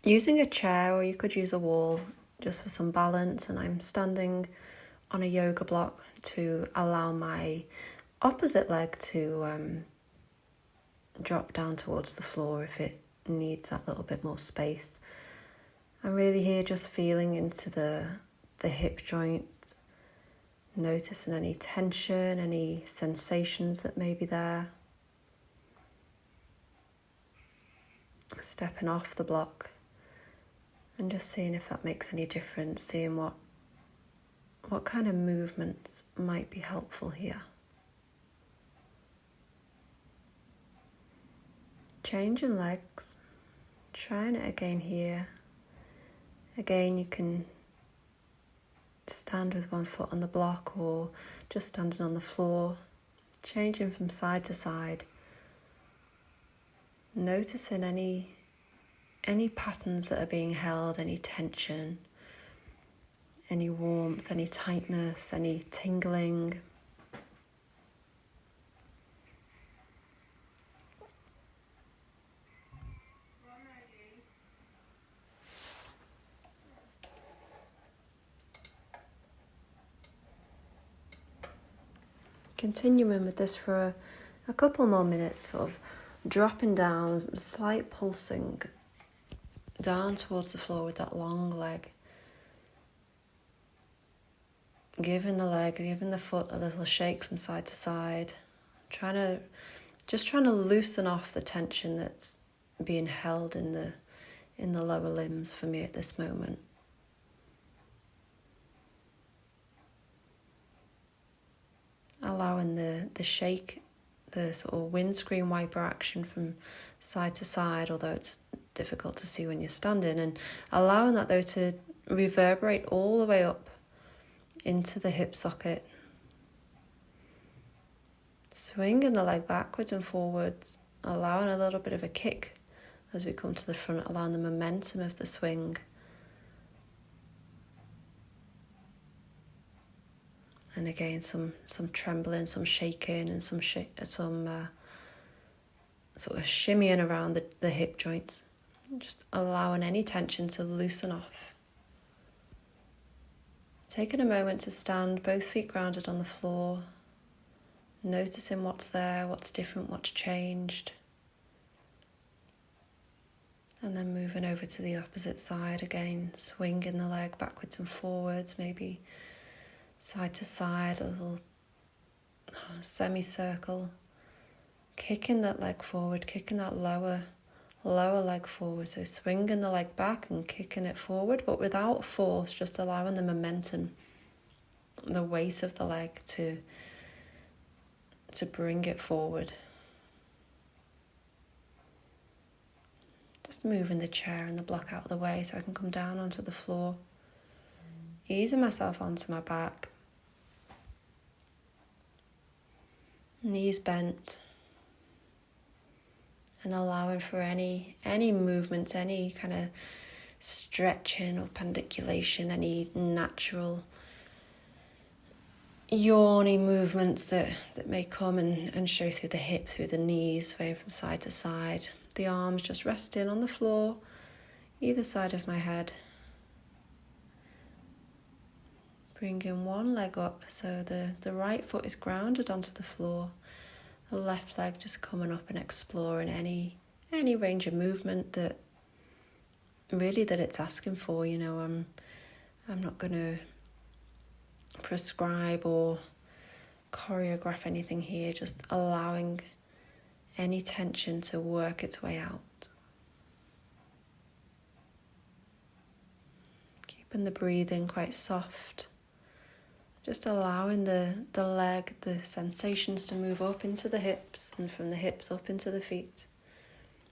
using a chair, or you could use a wall just for some balance, and I'm standing on a yoga block to allow my opposite leg to drop down towards the floor if it needs that little bit more space. I'm really here just feeling into the hip joint, noticing any tension, any sensations that may be there. Stepping off the block and just seeing if that makes any difference, seeing what kind of movements might be helpful here. Changing legs, trying it again here. Again, you can stand with one foot on the block or just standing on the floor, changing from side to side. Noticing any patterns that are being held, any tension, any warmth, any tightness, any tingling. Continuing with this for a couple more minutes, sort of dropping down, slight pulsing down towards the floor with that long leg. Giving the foot a little shake from side to side. Trying to loosen off the tension that's being held in the lower limbs for me at this moment. Allowing the shake, the sort of windscreen wiper action from side to side, although it's difficult to see when you're standing, and allowing that though to reverberate all the way up into the hip socket. Swinging the leg backwards and forwards, allowing a little bit of a kick as we come to the front, allowing the momentum of the swing. And again, some trembling, some shaking, and some sort of shimmying around the hip joints. Just allowing any tension to loosen off. Taking a moment to stand, both feet grounded on the floor. Noticing what's there, what's different, what's changed. And then moving over to the opposite side again, swinging the leg backwards and forwards, maybe side to side, a little semicircle, kicking that leg forward, kicking that lower leg forward. So swinging the leg back and kicking it forward, but without force, just allowing the momentum, the weight of the leg to bring it forward. Just moving the chair and the block out of the way so I can come down onto the floor. Easing myself onto my back. Knees bent. And allowing for any movements, any kind of stretching or pandiculation, any natural yawny movements that may come and show through the hip, through the knees, swaying from side to side. The arms just resting on the floor, either side of my head. Bringing one leg up so the right foot is grounded onto the floor. The left leg just coming up and exploring any range of movement that it's asking for. You know, I'm not going to prescribe or choreograph anything here, just allowing any tension to work its way out. Keeping the breathing quite soft. Just allowing the leg, the sensations to move up into the hips and from the hips up into the feet.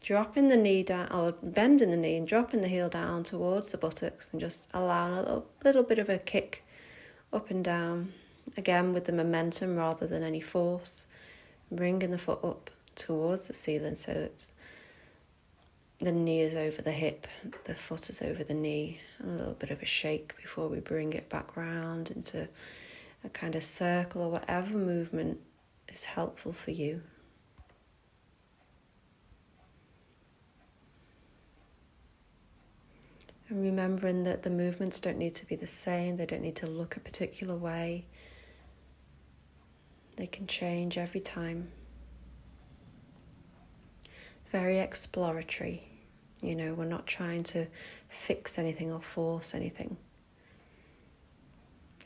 Dropping the knee down, or bending the knee and dropping the heel down towards the buttocks and just allowing a little bit of a kick up and down. Again, with the momentum rather than any force. Bringing the foot up towards the ceiling so it's the knee is over the hip, the foot is over the knee, and a little bit of a shake before we bring it back round into a kind of circle or whatever movement is helpful for you. And remembering that the movements don't need to be the same, they don't need to look a particular way. They can change every time. Very exploratory. You know, we're not trying to fix anything or force anything.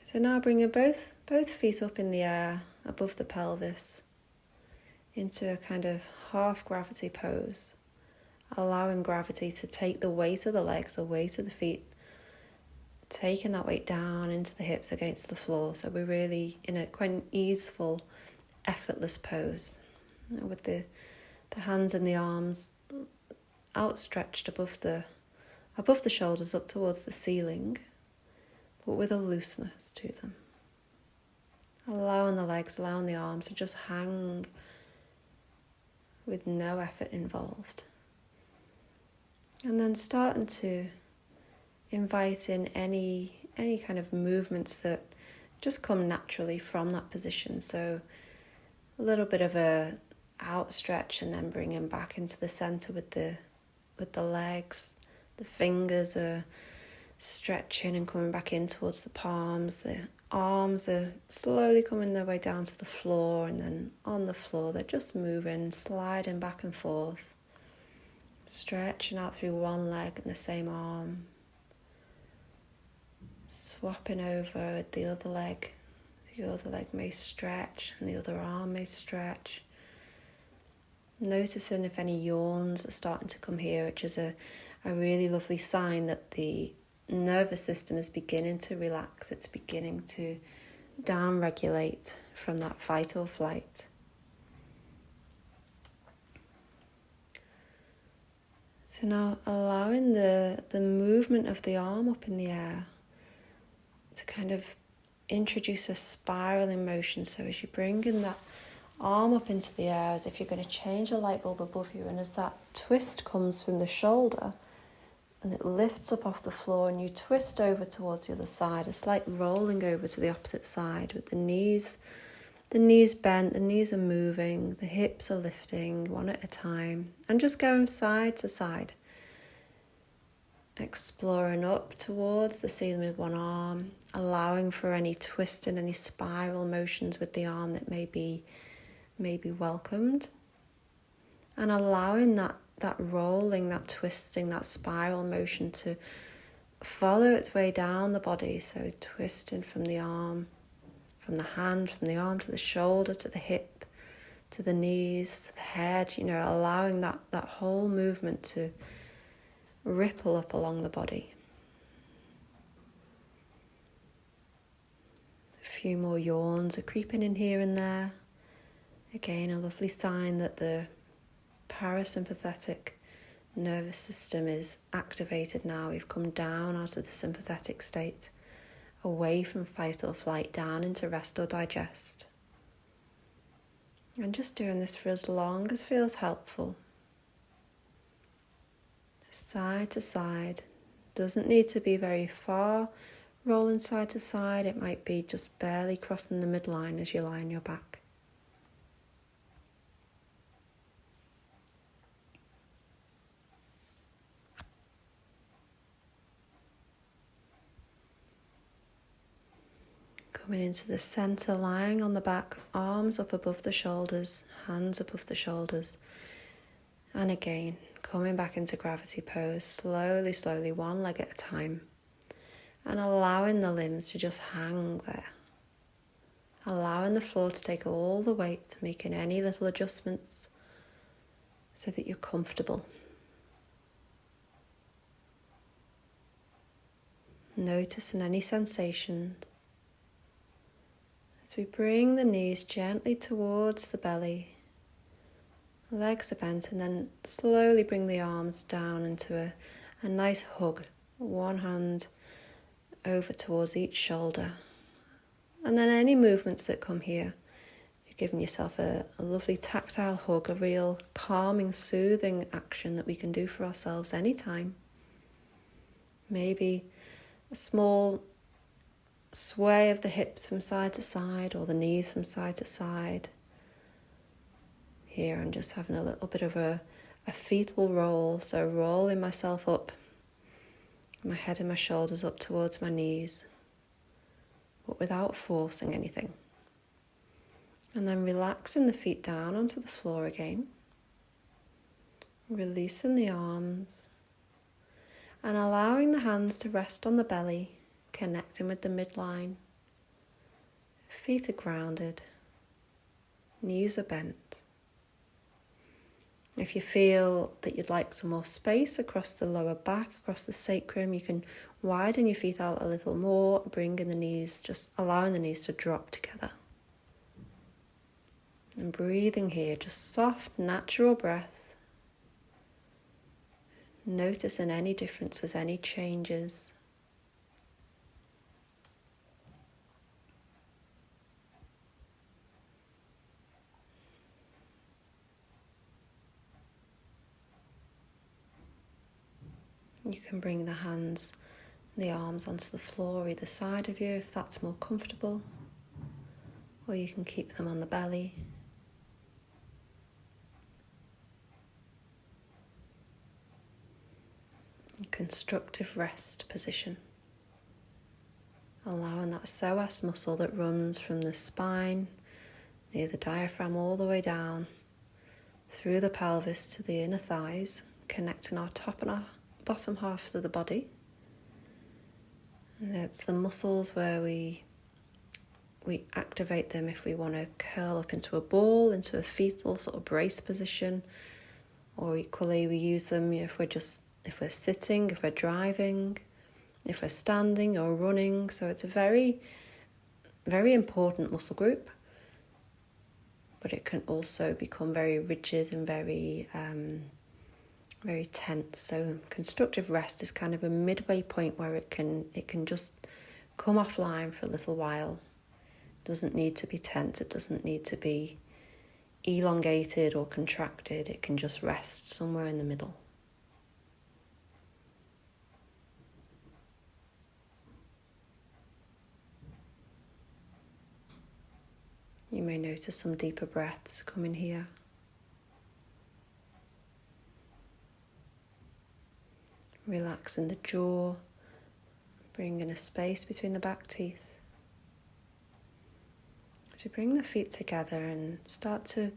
So now bringing both feet up in the air above the pelvis into a kind of half gravity pose, allowing gravity to take the weight of the legs, the weight of the feet, taking that weight down into the hips against the floor. So we're really in a quite an easeful, effortless pose, with the hands and the arms outstretched above the shoulders up towards the ceiling, but with a looseness to them. Allowing the legs, allowing the arms to just hang with no effort involved. And then starting to invite in any kind of movements that just come naturally from that position. So a little bit of a outstretch and then bringing back into the center with the legs. The fingers are stretching and coming back in towards the palms. The arms are slowly coming their way down to the floor, and then on the floor they're just moving, sliding back and forth, stretching out through one leg and the same arm, swapping over with the other leg. The other leg may stretch and the other arm may stretch. Noticing if any yawns are starting to come here, which is a really lovely sign that the nervous system is beginning to relax. It's beginning to down-regulate from that fight or flight. So now allowing the movement of the arm up in the air to kind of introduce a spiraling motion. So as you bring in that arm up into the air, as if you're going to change a light bulb above you, and as that twist comes from the shoulder and it lifts up off the floor and you twist over towards the other side, a slight rolling over to the opposite side with the knees bent, the knees are moving, the hips are lifting one at a time, and just going side to side, exploring up towards the ceiling with one arm, allowing for any twist and any spiral motions with the arm that may be welcomed, and allowing that rolling, that twisting, that spiral motion to follow its way down the body. So twisting from the arm, from the hand, from the arm to the shoulder, to the hip, to the knees, to the head, allowing that whole movement to ripple up along the body. A few more yawns are creeping in here and there. Again, a lovely sign that the parasympathetic nervous system is activated now. We've come down out of the sympathetic state, away from fight or flight, down into rest or digest. And just doing this for as long as feels helpful. Side to side. Doesn't need to be very far rolling side to side. It might be just barely crossing the midline as you lie on your back. Coming into the center, lying on the back, arms up above the shoulders, hands above the shoulders. And again, coming back into gravity pose, slowly, one leg at a time. And allowing the limbs to just hang there. Allowing the floor to take all the weight, making any little adjustments so that you're comfortable. Noticing any sensations. As we bring the knees gently towards the belly, legs are bent, and then slowly bring the arms down into a nice hug. One hand over towards each shoulder. And then any movements that come here, you're giving yourself a lovely tactile hug, a real calming, soothing action that we can do for ourselves anytime. Maybe a small sway of the hips from side to side, or the knees from side to side. Here I'm just having a little bit of a fetal roll, so rolling myself up My head and my shoulders up towards my knees, but without forcing anything. And then relaxing the feet down onto the floor again. Releasing the arms. And allowing the hands to rest on the belly, connecting with the midline. Feet are grounded. Knees are bent. If you feel that you'd like some more space across the lower back, across the sacrum, you can widen your feet out a little more, bringing the knees, just allowing the knees to drop together. And breathing here, just soft, natural breath. Noticing any differences, any changes. You can bring the hands and the arms onto the floor either side of you if that's more comfortable, or you can keep them on the belly. Constructive rest position. Allowing that psoas muscle that runs from the spine near the diaphragm all the way down through the pelvis to the inner thighs, connecting our top and our bottom half of the body. And it's the muscles where we activate them if we want to curl up into a ball, into a fetal sort of brace position, or equally we use them if we're sitting, if we're driving, if we're standing or running. So it's a very, very important muscle group, but it can also become very rigid and very tense. So constructive rest is kind of a midway point where it can just come offline for a little while. It doesn't need to be tense, it doesn't need to be elongated or contracted. It can just rest somewhere in the middle. You may notice some deeper breaths coming here. Relaxing the jaw, bringing a space between the back teeth. As you bring the feet together and start to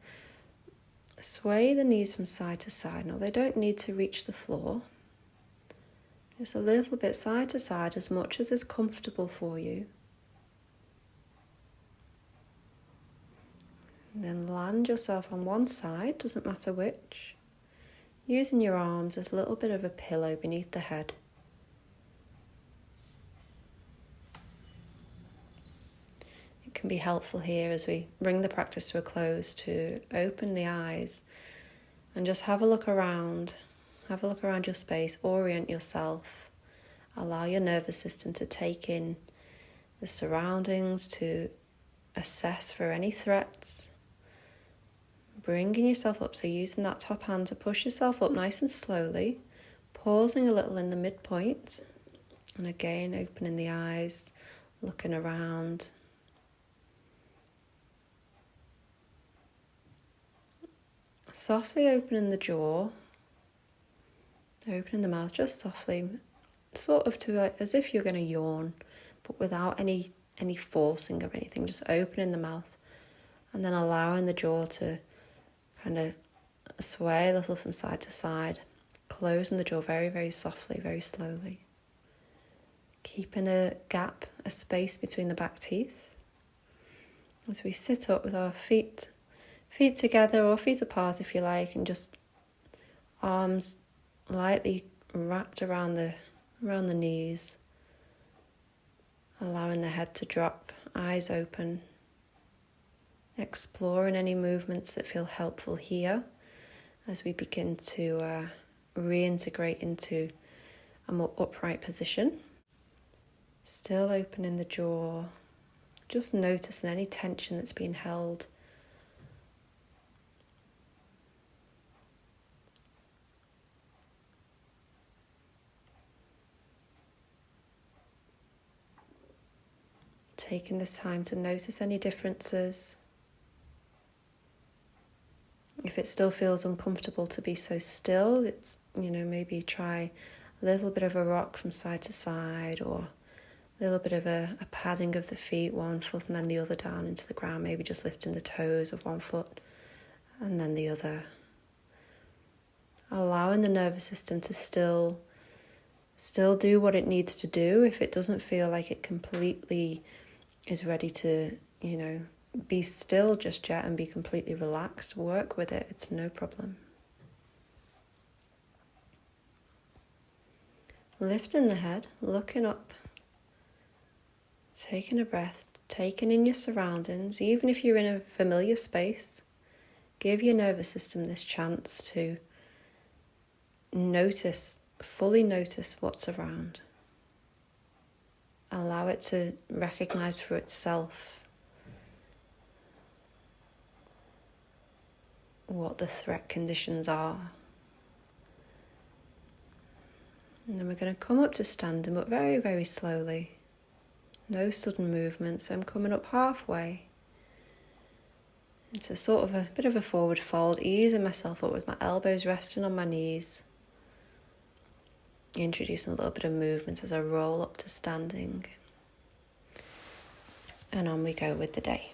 sway the knees from side to side. Now they don't need to reach the floor. Just a little bit side to side, as much as is comfortable for you. And then land yourself on one side, doesn't matter which, using your arms as a little bit of a pillow beneath the head. It can be helpful here as we bring the practice to a close to open the eyes and just have a look around your space, orient yourself, allow your nervous system to take in the surroundings, to assess for any threats. Bringing yourself up, so using that top hand to push yourself up nice and slowly, pausing a little in the midpoint, and again opening the eyes, looking around. Softly opening the jaw, opening the mouth just softly, sort of to as if you're going to yawn, but without any forcing of anything, just opening the mouth, and then allowing the jaw to kind of sway a little from side to side, closing the jaw very, very softly, very slowly. Keeping a gap, a space between the back teeth. As we sit up with our feet together or feet apart if you like, and just arms lightly wrapped around the knees, allowing the head to drop, eyes open. Exploring any movements that feel helpful here as we begin to reintegrate into a more upright position. Still opening the jaw, just noticing any tension that's been held. Taking this time to notice any differences. If it still feels uncomfortable to be so still, it's, maybe try a little bit of a rock from side to side, or a little bit of a padding of the feet, one foot and then the other down into the ground, maybe just lifting the toes of one foot and then the other. Allowing the nervous system to still do what it needs to do. If it doesn't feel like it completely is ready to, be still just yet and be completely relaxed, work with it. It's no problem. Lifting the head, looking up, taking a breath, taking in your surroundings. Even if you're in a familiar space, give your nervous system this chance to fully notice what's around. Allow it to recognize for itself what the threat conditions are. And then we're going to come up to standing, but very, very slowly. No sudden movement, so I'm coming up halfway into sort of a bit of a forward fold, easing myself up with my elbows resting on my knees. Introducing a little bit of movement as I roll up to standing. And on we go with the day.